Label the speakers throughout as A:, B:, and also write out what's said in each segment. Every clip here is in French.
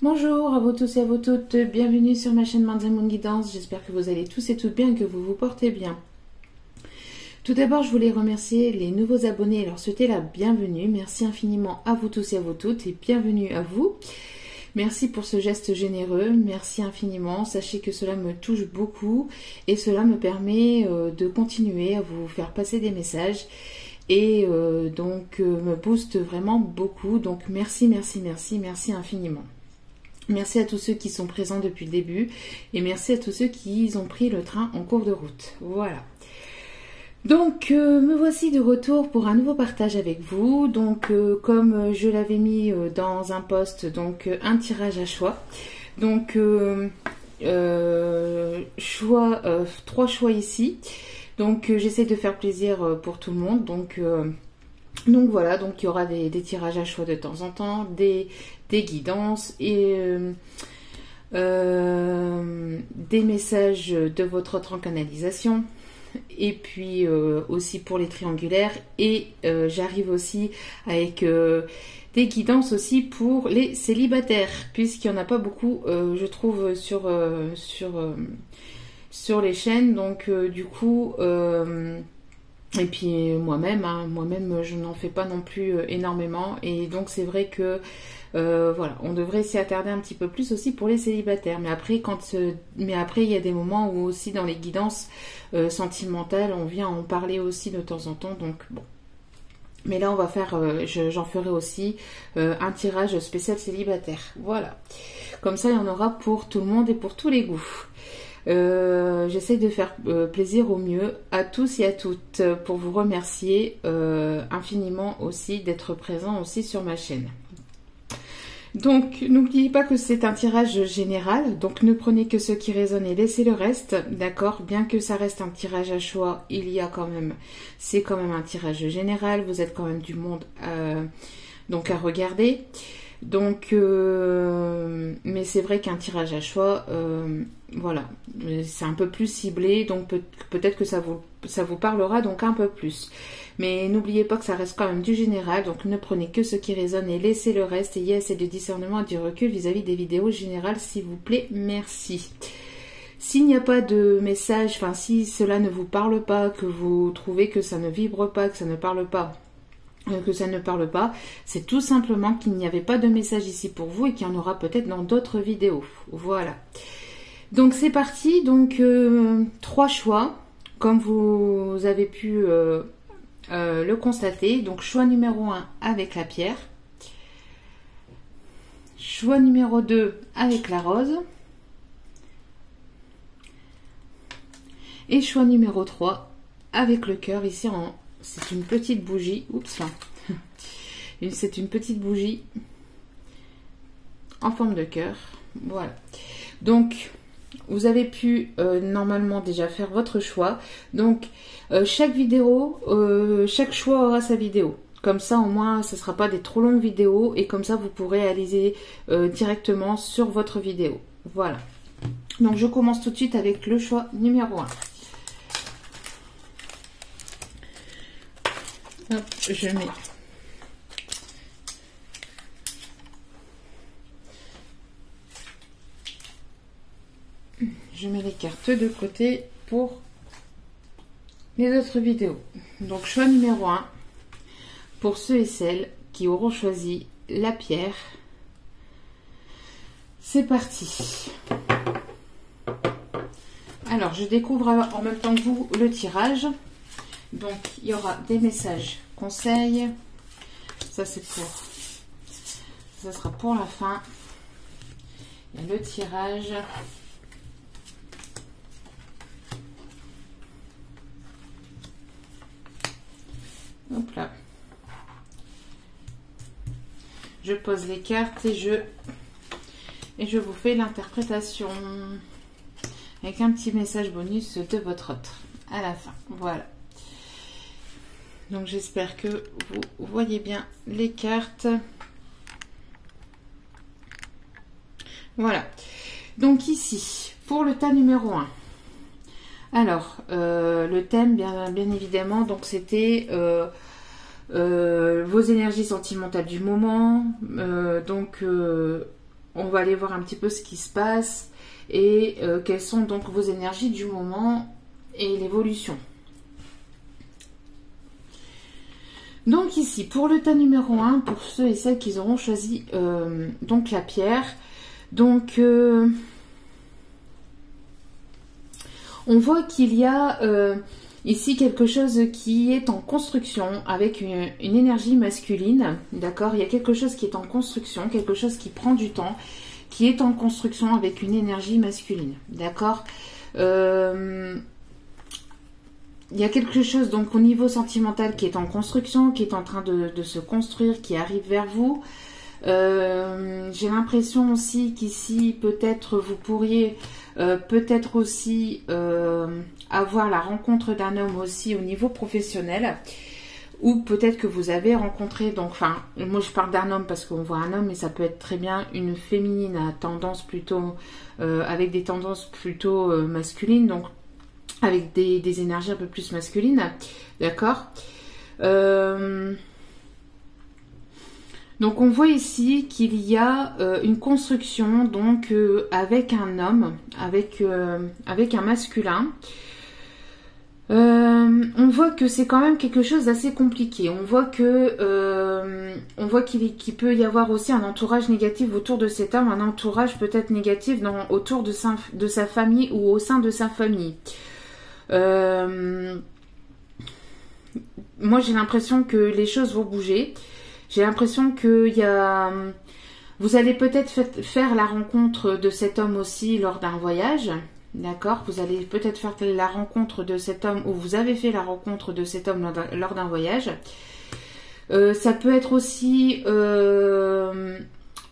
A: Bonjour à vous tous et à vous toutes, bienvenue sur ma chaîne Mands & Moon Guidance, j'espère que vous allez tous et toutes bien et que vous vous portez bien. Tout d'abord, je voulais remercier les nouveaux abonnés et leur souhaiter la bienvenue. Merci infiniment à vous tous et à vous toutes et bienvenue à vous. Merci pour ce geste généreux, merci infiniment. Sachez que cela me touche beaucoup et cela me permet de continuer à vous faire passer des messages et me booste vraiment beaucoup. Donc merci infiniment. Merci à tous ceux qui sont présents depuis le début et merci à tous ceux qui ont pris le train en cours de route. Voilà. Donc me voici de retour pour un nouveau partage avec vous. Donc comme je l'avais mis dans un post, donc un tirage à choix. Donc trois choix ici. Donc j'essaie de faire plaisir pour tout le monde. Donc voilà, donc il y aura des tirages à choix de temps en temps, des guidances et des messages de votre autre en canalisation. Et puis aussi pour les triangulaires et j'arrive aussi avec des guidances aussi pour les célibataires puisqu'il n'y en a pas beaucoup je trouve sur les chaînes, donc du coup et puis moi-même je n'en fais pas non plus énormément et donc c'est vrai que voilà, on devrait s'y attarder un petit peu plus aussi pour les célibataires. Mais après, il y a des moments où aussi dans les guidances sentimentales, on vient en parler aussi de temps en temps. Donc bon. Mais là, on va faire, j'en ferai aussi un tirage spécial célibataire. Voilà. Comme ça, il y en aura pour tout le monde et pour tous les goûts. J'essaie de faire plaisir au mieux à tous et à toutes pour vous remercier infiniment aussi d'être présent aussi sur ma chaîne. Donc, n'oubliez pas que c'est un tirage général, donc ne prenez que ce qui résonne et laissez le reste, d'accord? Bien que ça reste un tirage à choix, c'est quand même un tirage général, vous êtes quand même du monde donc à regarder. Donc, mais c'est vrai qu'un tirage à choix, voilà, c'est un peu plus ciblé, donc peut-être que ça vous parlera donc un peu plus. Mais n'oubliez pas que ça reste quand même du général, donc ne prenez que ce qui résonne et laissez le reste. Ayez assez de discernement et du recul vis-à-vis des vidéos générales, s'il vous plaît, merci. S'il n'y a pas de message, enfin si cela ne vous parle pas, que vous trouvez que ça ne vibre pas, que ça ne parle pas, c'est tout simplement qu'il n'y avait pas de message ici pour vous et qu'il y en aura peut-être dans d'autres vidéos. Voilà. Donc c'est parti, donc 3 choix, comme vous avez pu le constater. Donc choix numéro 1 avec la pierre, choix numéro 2 avec la rose et choix numéro 3 avec le cœur. Ici c'est une petite bougie, oups là, c'est une petite bougie en forme de cœur. Voilà, donc vous avez pu normalement déjà faire votre choix. Donc chaque choix aura sa vidéo. Comme ça au moins ce ne sera pas des trop longues vidéos et comme ça vous pourrez réaliser directement sur votre vidéo. Voilà. Donc je commence tout de suite avec le choix numéro 1. Hop, je mets les cartes de côté pour les autres vidéos. Donc choix numéro 1 pour ceux et celles qui auront choisi la pierre. C'est parti. Alors je découvre en même temps que vous le tirage. Donc il y aura des messages conseils. Ça sera pour la fin. Il y a le tirage. Hop là. Je pose les cartes et je vous fais l'interprétation avec un petit message bonus de votre autre à la fin. Voilà. Donc j'espère que vous voyez bien les cartes. Voilà. Donc ici, pour le tas numéro 1. Alors, le thème, bien évidemment, donc c'était vos énergies sentimentales du moment. on va aller voir un petit peu ce qui se passe et quelles sont donc vos énergies du moment et l'évolution. Donc ici, pour le tas numéro 1, pour ceux et celles qui auront choisi donc la pierre, donc on voit qu'il y a ici quelque chose qui est en construction avec une énergie masculine, d'accord? Il y a quelque chose qui est en construction, quelque chose qui prend du temps, qui est en construction avec une énergie masculine, d'accord? Il y a quelque chose donc au niveau sentimental qui est en construction, qui est en train de se construire, qui arrive vers vous. J'ai l'impression aussi qu'ici peut-être vous pourriez peut-être aussi avoir la rencontre d'un homme aussi au niveau professionnel, ou peut-être que vous avez rencontré, donc enfin moi je parle d'un homme parce qu'on voit un homme, mais ça peut être très bien une féminine à tendance plutôt avec des tendances plutôt masculines, donc avec des énergies un peu plus masculines, d'accord. Donc on voit ici qu'il y a une construction donc avec un homme, avec un masculin. On voit que c'est quand même quelque chose d'assez compliqué. On voit qu'il peut y avoir aussi un entourage négatif autour de cet homme, un entourage peut-être négatif autour de sa famille ou au sein de sa famille. Moi j'ai l'impression que les choses vont bouger. J'ai l'impression que vous allez peut-être faire la rencontre de cet homme aussi lors d'un voyage, d'accord? Vous allez peut-être faire la rencontre de cet homme, ou vous avez fait la rencontre de cet homme lors d'un voyage. Ça peut être aussi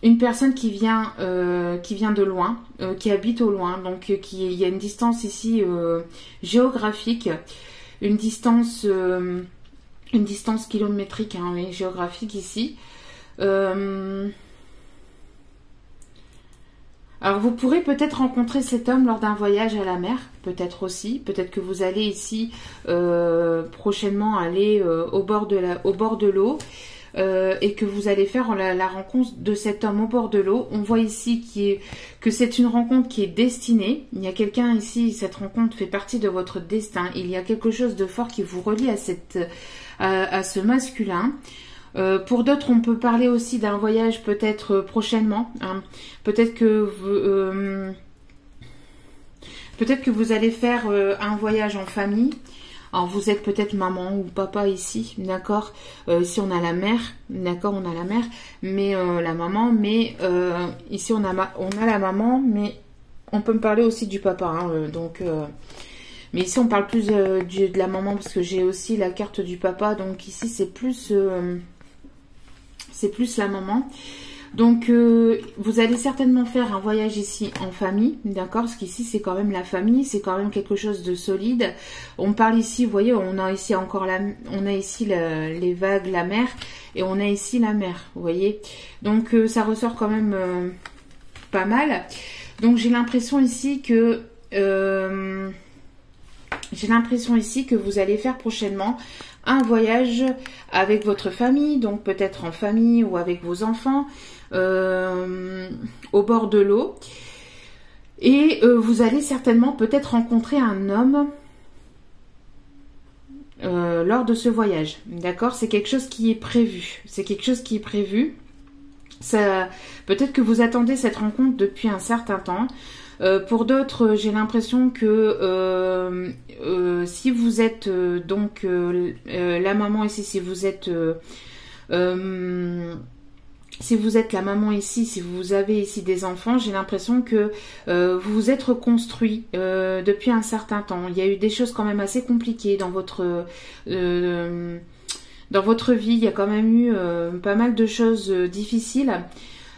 A: une personne qui vient de loin, qui habite au loin, donc il y a une distance ici géographique, une distance kilométrique, hein, oui, géographique ici. Alors vous pourrez peut-être rencontrer cet homme lors d'un voyage à la mer, peut-être aussi. Peut-être que vous allez ici prochainement aller au bord de l'eau et que vous allez faire la rencontre de cet homme au bord de l'eau. On voit ici que c'est une rencontre qui est destinée. Il y a quelqu'un ici, cette rencontre fait partie de votre destin. Il y a quelque chose de fort qui vous relie à ce masculin. Pour d'autres, on peut parler aussi d'un voyage peut-être prochainement. Hein. Peut-être que vous allez faire un voyage en famille. Alors vous êtes peut-être maman ou papa ici, d'accord. Ici on a la mère, d'accord, on a la mère, mais la maman, mais ici on a la maman, mais on peut me parler aussi du papa, hein, mais ici on parle plus de la maman parce que j'ai aussi la carte du papa, donc ici c'est plus la maman. Donc vous allez certainement faire un voyage ici en famille, d'accord, parce qu'ici c'est quand même la famille, c'est quand même quelque chose de solide. On parle ici, vous voyez, on a ici encore les vagues, la mer, et on a ici la mer, vous voyez. Donc ça ressort quand même pas mal. Donc j'ai l'impression ici que vous allez faire prochainement un voyage avec votre famille, donc peut-être en famille ou avec vos enfants, au bord de l'eau. Et vous allez certainement peut-être rencontrer un homme lors de ce voyage. D'accord? C'est quelque chose qui est prévu. C'est quelque chose qui est prévu. Peut-être que vous attendez cette rencontre depuis un certain temps. Pour d'autres, j'ai l'impression que si vous êtes la maman ici, si vous êtes la maman ici, si vous avez ici des enfants, j'ai l'impression que vous vous êtes reconstruit depuis un certain temps. Il y a eu des choses quand même assez compliquées dans votre vie. Il y a quand même eu pas mal de choses difficiles.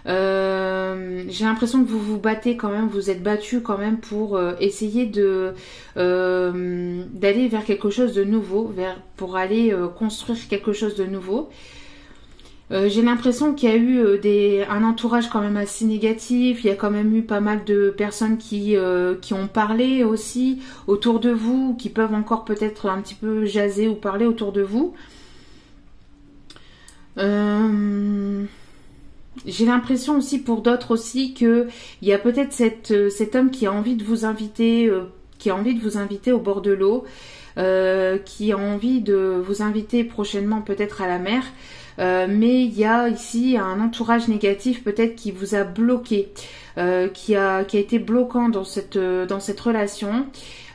A: J'ai l'impression que vous vous battez quand même, vous êtes battu quand même pour essayer d'aller vers quelque chose de nouveau, pour aller construire quelque chose de nouveau. J'ai l'impression qu'il y a eu un entourage quand même assez négatif. Il y a quand même eu pas mal de personnes qui ont parlé aussi autour de vous, qui peuvent encore peut-être un petit peu jaser ou parler autour de vous. J'ai l'impression aussi pour d'autres aussi que il y a peut-être cet homme qui a envie de vous inviter, au bord de l'eau, qui a envie de vous inviter prochainement peut-être à la mer. Mais il y a ici un entourage négatif peut-être qui vous a bloqué, qui a été bloquant dans cette relation.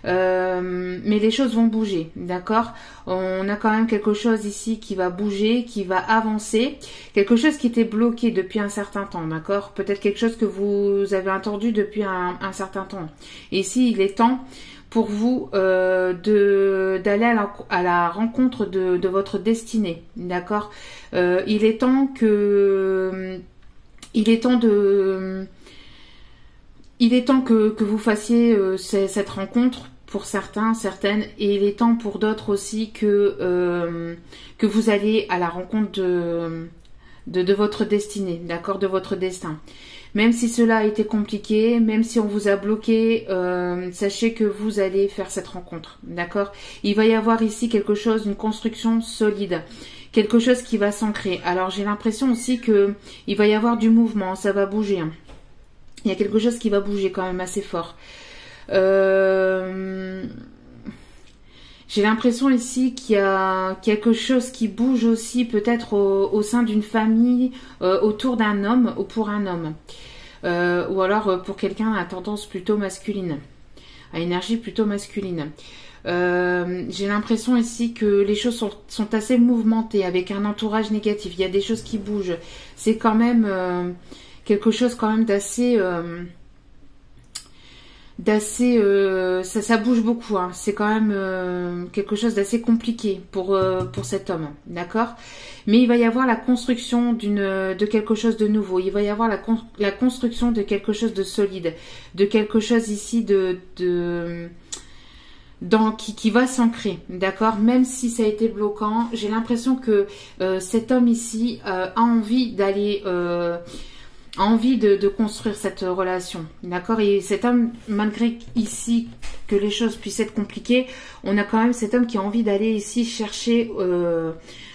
A: Mais les choses vont bouger, d'accord? On a quand même quelque chose ici qui va bouger, qui va avancer, quelque chose qui était bloqué depuis un certain temps, d'accord? Peut-être quelque chose que vous avez entendu depuis un certain temps. Et ici, il est temps pour vous d'aller à la rencontre de votre destinée, d'accord? Il est temps que vous fassiez cette rencontre pour certains, certaines, et il est temps pour d'autres aussi que vous alliez à la rencontre de votre destinée, d'accord, de votre destin. Même si cela a été compliqué, même si on vous a bloqué, sachez que vous allez faire cette rencontre, d'accord? Il va y avoir ici quelque chose, une construction solide, quelque chose qui va s'ancrer. Alors j'ai l'impression aussi que il va y avoir du mouvement, ça va bouger, hein. Il y a quelque chose qui va bouger quand même assez fort. J'ai l'impression ici qu'il y a quelque chose qui bouge aussi peut-être au sein d'une famille, autour d'un homme ou pour un homme. Ou alors pour quelqu'un à tendance plutôt masculine, à énergie plutôt masculine. J'ai l'impression ici que les choses sont assez mouvementées avec un entourage négatif. Il y a des choses qui bougent. C'est quand même quelque chose quand même d'assez... ça bouge beaucoup, hein. C'est quand même quelque chose d'assez compliqué pour cet homme, d'accord? Mais il va y avoir la construction de quelque chose de nouveau. Il va y avoir la construction de quelque chose de solide, de quelque chose ici qui va s'ancrer, d'accord? Même si ça a été bloquant, j'ai l'impression que cet homme ici a envie d'aller... a envie de construire cette relation, d'accord? Et cet homme, malgré ici que les choses puissent être compliquées, on a quand même cet homme qui a envie d'aller ici chercher,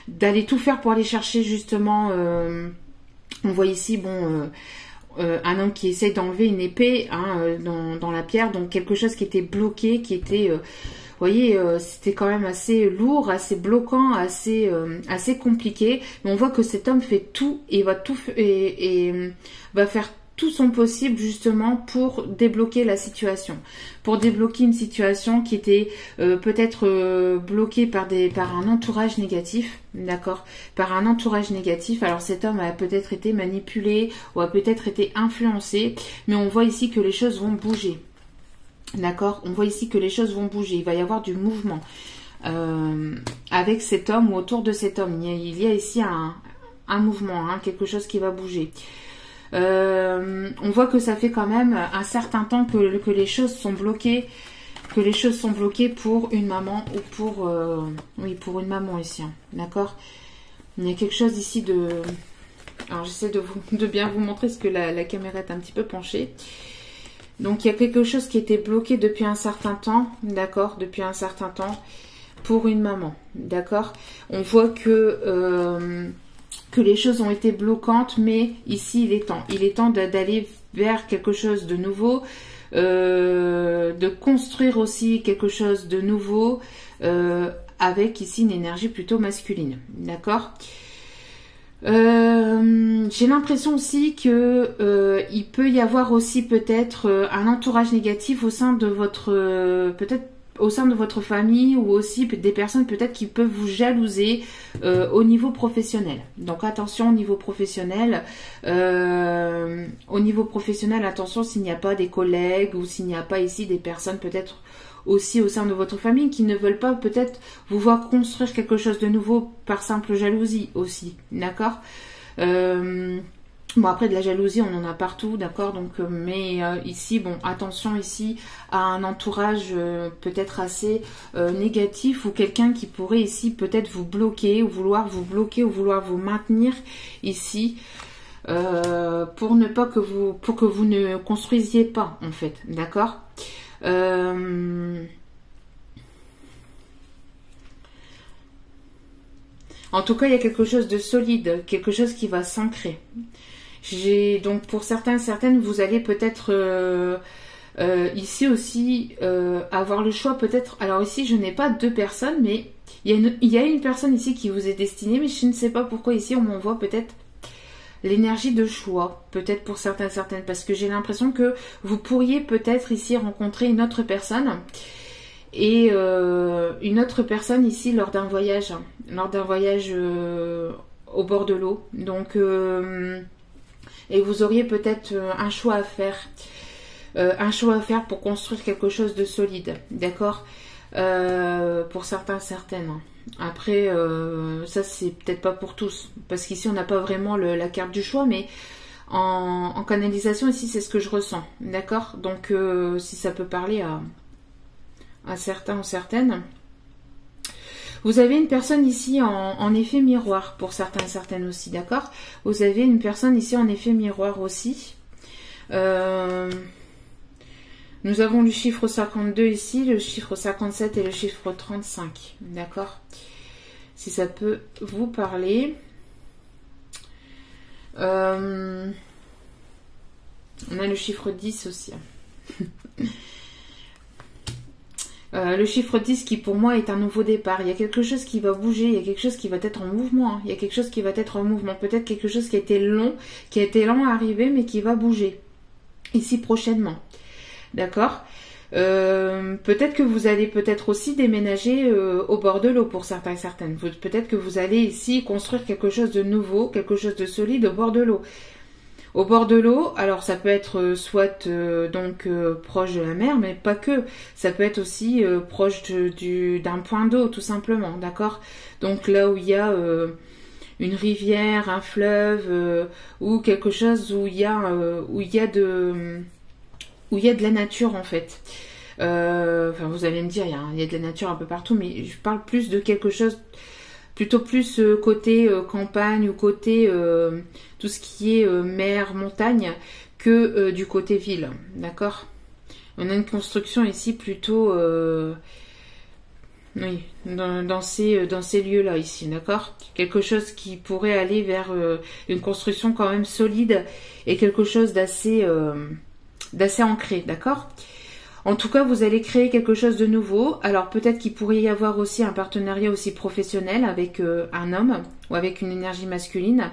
A: d'aller tout faire pour aller chercher justement, on voit ici, bon, un homme qui essaye d'enlever une épée, hein, dans la pierre, donc quelque chose qui était bloqué, qui était... vous voyez, c'était quand même assez lourd, assez bloquant, assez compliqué. Mais on voit que cet homme fait tout et va faire tout son possible justement pour débloquer la situation, pour débloquer une situation qui était peut-être bloquée par un entourage négatif, d'accord, par un entourage négatif. Alors cet homme a peut-être été manipulé ou a peut-être été influencé, mais on voit ici que les choses vont bouger. D'accord, on voit ici que les choses vont bouger, il va y avoir du mouvement avec cet homme ou autour de cet homme. Il y a ici un mouvement, hein, quelque chose qui va bouger. On voit que ça fait quand même un certain temps que les choses sont bloquées, pour une maman ou pour une maman ici, hein, d'accord. Il y a quelque chose ici de... Alors j'essaie de bien vous montrer parce que la caméra est un petit peu penchée. Donc il y a quelque chose qui était bloqué depuis un certain temps, d'accord, depuis un certain temps pour une maman, d'accord. On voit que les choses ont été bloquantes, mais ici il est temps d'aller vers quelque chose de nouveau, de construire aussi quelque chose de nouveau avec ici une énergie plutôt masculine, d'accord. J'ai l'impression aussi que il peut y avoir aussi peut-être un entourage négatif au sein de votre famille, ou aussi des personnes peut-être qui peuvent vous jalouser au niveau professionnel. Donc attention au niveau professionnel. Attention s'il n'y a pas des collègues ou s'il n'y a pas ici des personnes peut-être aussi au sein de votre famille qui ne veulent pas peut-être vous voir construire quelque chose de nouveau par simple jalousie aussi, d'accord. Bon, après de la jalousie on en a partout, d'accord, donc mais ici, bon, attention ici à un entourage peut-être assez négatif, ou quelqu'un qui pourrait ici peut-être vous bloquer ou vouloir vous maintenir ici pour que vous ne construisiez pas en fait, d'accord. En tout cas, il y a quelque chose de solide, quelque chose qui va s'ancrer. J'ai donc pour certains, certaines, vous allez peut-être ici aussi avoir le choix peut-être. Alors ici, je n'ai pas deux personnes, mais il y a une personne ici qui vous est destinée, mais je ne sais pas pourquoi ici on m'envoie peut-être l'énergie de choix, peut-être pour certains, certaines, parce que j'ai l'impression que vous pourriez peut-être ici rencontrer une autre personne et une autre personne ici lors d'un voyage au bord de l'eau. Donc et vous auriez peut-être un choix à faire. Un choix à faire pour construire quelque chose de solide, d'accord, pour certains, certaines. Après, ça c'est peut-être pas pour tous, parce qu'ici on n'a pas vraiment la carte du choix, mais en canalisation ici c'est ce que je ressens, d'accord. Donc si ça peut parler à certains ou certaines. Vous avez une personne ici en effet miroir, pour certains et certaines aussi, d'accord. Vous avez une personne ici en effet miroir aussi. Nous avons le chiffre 52 ici, le chiffre 57 et le chiffre 35. D'accord? Si ça peut vous parler. On a le chiffre 10 aussi. Le chiffre 10 qui pour moi est un nouveau départ. Il y a quelque chose qui va bouger, il y a quelque chose qui va être en mouvement. Hein. Il y a quelque chose qui va être en mouvement. Peut-être quelque chose qui a été lent à arriver mais qui va bouger. Ici prochainement. D'accord. Peut-être que vous allez peut-être aussi déménager au bord de l'eau pour certains et certaines. Peut-être que vous allez ici construire quelque chose de nouveau, quelque chose de solide au bord de l'eau. Au bord de l'eau, alors ça peut être soit proche de la mer, mais pas que. Ça peut être aussi proche d'un point d'eau, tout simplement, d'accord. Donc là où il y a une rivière, un fleuve, ou quelque chose où il y a de la nature en fait. Enfin, vous allez me dire, il y a de la nature un peu partout, mais je parle plus de quelque chose, plutôt plus côté campagne ou côté tout ce qui est mer, montagne, que du côté ville, d'accord. On a une construction ici plutôt, oui, dans ces lieux-là ici, d'accord. Quelque chose qui pourrait aller vers une construction quand même solide et quelque chose d'assez ancré, d'accord. En tout cas, vous allez créer quelque chose de nouveau. Alors peut-être qu'il pourrait y avoir aussi un partenariat aussi professionnel avec un homme ou avec une énergie masculine.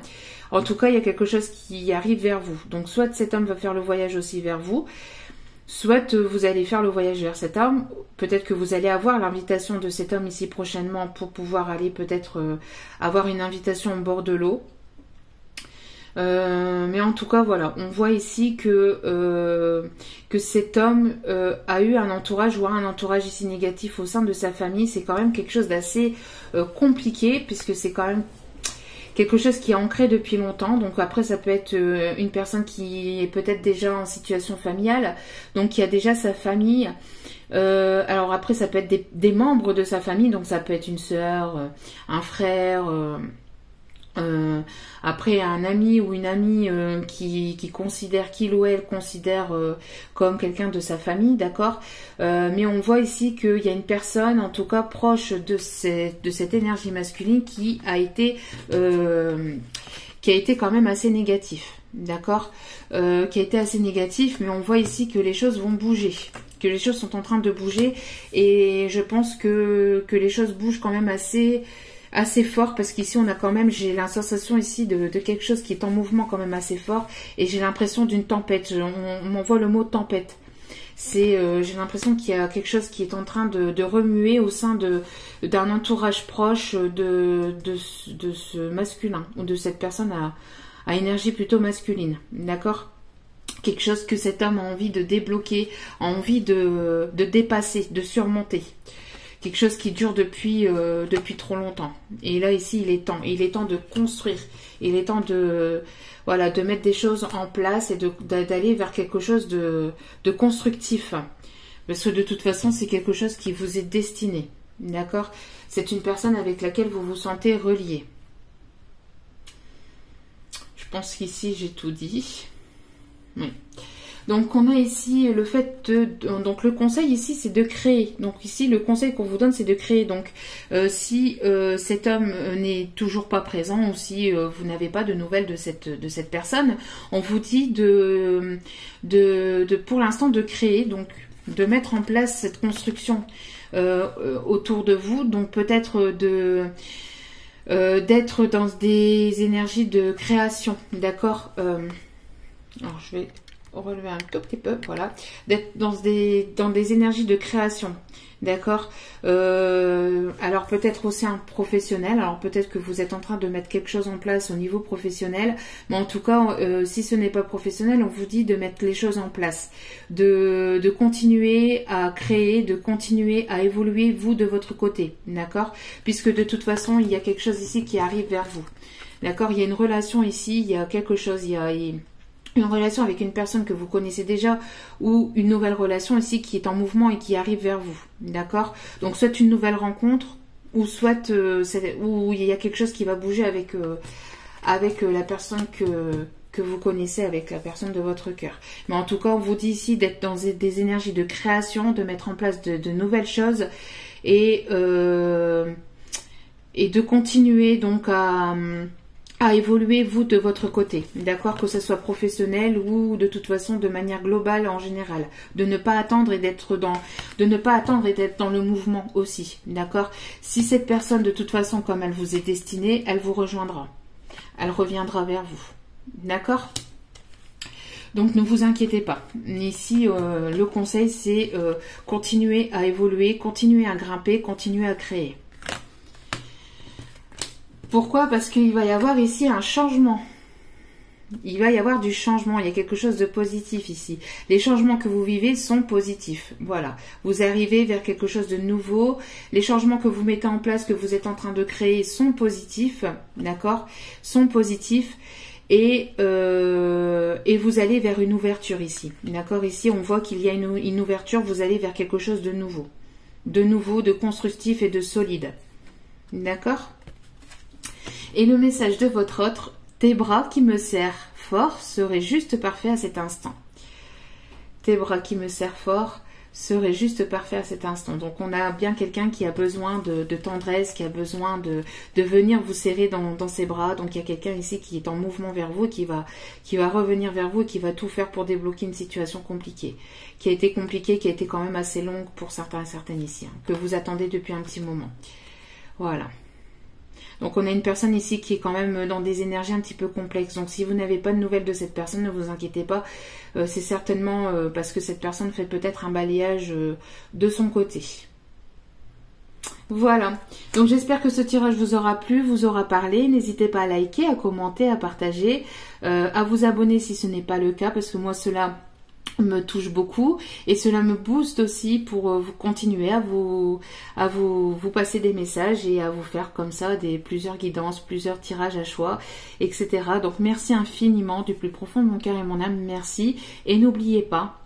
A: En tout cas, il y a quelque chose qui arrive vers vous. Donc soit cet homme va faire le voyage aussi vers vous, soit vous allez faire le voyage vers cet homme. Peut-être que vous allez avoir l'invitation de cet homme ici prochainement pour pouvoir aller peut-être avoir une invitation au bord de l'eau. Mais en tout cas, voilà, on voit ici que cet homme a eu un entourage ou un entourage ici négatif au sein de sa famille. C'est quand même quelque chose d'assez compliqué puisque c'est quand même quelque chose qui est ancré depuis longtemps. Donc après, ça peut être une personne qui est peut-être déjà en situation familiale, donc qui a déjà sa famille. Alors après, ça peut être des membres de sa famille, donc ça peut être une sœur, un frère... après un ami ou une amie qui considère, qu'il ou elle considère comme quelqu'un de sa famille, d'accord, mais on voit ici qu'il y a une personne en tout cas proche de cette énergie masculine qui a été quand même assez négatif, d'accord, qui a été assez négatif, mais on voit ici que les choses vont bouger, que les choses sont en train de bouger, et je pense que les choses bougent quand même assez fort, parce qu'ici on a quand même, j'ai la sensation ici de quelque chose qui est en mouvement quand même assez fort, et j'ai l'impression d'une tempête. On m'envoie le mot tempête. J'ai l'impression qu'il y a quelque chose qui est en train de remuer au sein d'un entourage proche de ce masculin, ou de cette personne à énergie plutôt masculine, d'accord. Quelque chose que cet homme a envie de débloquer, a envie de dépasser, de surmonter. Quelque chose qui dure depuis trop longtemps. Et là, ici, il est temps de construire. Il est temps de mettre des choses en place et d'aller vers quelque chose de constructif. Parce que de toute façon, c'est quelque chose qui vous est destiné. D'accord? C'est une personne avec laquelle vous vous sentez relié. Je pense qu'ici, j'ai tout dit. Oui. Donc on a ici le fait de... Donc le conseil ici c'est de créer. Donc ici le conseil qu'on vous donne c'est de créer. Donc si cet homme n'est toujours pas présent ou si vous n'avez pas de nouvelles de cette personne, on vous dit pour l'instant de créer, donc de mettre en place cette construction autour de vous. Donc peut-être d'être dans des énergies de création, d'accord. Alors je vais relever un tout petit peu, voilà, d'être dans des énergies de création, d'accord. Alors peut-être aussi un professionnel, alors peut-être que vous êtes en train de mettre quelque chose en place au niveau professionnel, mais en tout cas si ce n'est pas professionnel, on vous dit de mettre les choses en place, de continuer à créer, de continuer à évoluer vous de votre côté, d'accord, puisque de toute façon il y a quelque chose ici qui arrive vers vous, d'accord. Il y a une relation ici, il y a quelque chose, il y a une relation avec une personne que vous connaissez déjà ou une nouvelle relation ici qui est en mouvement et qui arrive vers vous, d'accord. Donc soit une nouvelle rencontre ou soit où il y a quelque chose qui va bouger avec la personne que vous connaissez, avec la personne de votre cœur. Mais en tout cas, on vous dit ici d'être dans des énergies de création, de mettre en place de nouvelles choses et de continuer donc à évoluer vous de votre côté, d'accord, que ce soit professionnel ou de toute façon de manière globale en général, de ne pas attendre et d'être dans le mouvement aussi, d'accord. Si cette personne de toute façon comme elle vous est destinée, elle vous rejoindra, elle reviendra vers vous, d'accord. Donc ne vous inquiétez pas. Ici le conseil c'est continuer à évoluer, continuer à grimper, continuer à créer. Pourquoi? Parce qu'il va y avoir ici un changement. Il va y avoir du changement. Il y a quelque chose de positif ici. Les changements que vous vivez sont positifs. Voilà. Vous arrivez vers quelque chose de nouveau. Les changements que vous mettez en place, que vous êtes en train de créer sont positifs. D'accord? Sont positifs. Et vous allez vers une ouverture ici. D'accord? Ici, on voit qu'il y a une ouverture. Vous allez vers quelque chose de nouveau. De constructif et de solide. D'accord? Et le message de votre autre, tes bras qui me serrent fort seraient juste parfaits à cet instant. Tes bras qui me serrent fort seraient juste parfaits à cet instant. Donc on a bien quelqu'un qui a besoin de tendresse, qui a besoin de venir vous serrer dans ses bras. Donc il y a quelqu'un ici qui est en mouvement vers vous, qui va revenir vers vous et qui va tout faire pour débloquer une situation compliquée. Qui a été compliquée, qui a été quand même assez longue pour certains et certaines ici, hein, que vous attendez depuis un petit moment. Voilà. Donc on a une personne ici qui est quand même dans des énergies un petit peu complexes. Donc si vous n'avez pas de nouvelles de cette personne, ne vous inquiétez pas. C'est certainement parce que cette personne fait peut-être un balayage de son côté. Voilà. Donc j'espère que ce tirage vous aura plu, vous aura parlé. N'hésitez pas à liker, à commenter, à partager, à vous abonner si ce n'est pas le cas. Parce que moi cela me touche beaucoup et cela me booste aussi pour vous continuer à vous passer des messages et à vous faire comme ça plusieurs guidances, plusieurs tirages à choix, etc. Donc merci infiniment du plus profond de mon cœur et mon âme, merci. Et n'oubliez pas,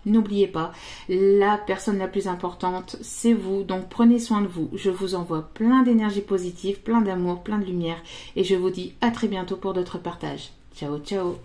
A: la personne la plus importante c'est vous, donc prenez soin de vous. Je vous envoie plein d'énergie positive, plein d'amour, plein de lumière et je vous dis à très bientôt pour d'autres partages. Ciao, ciao.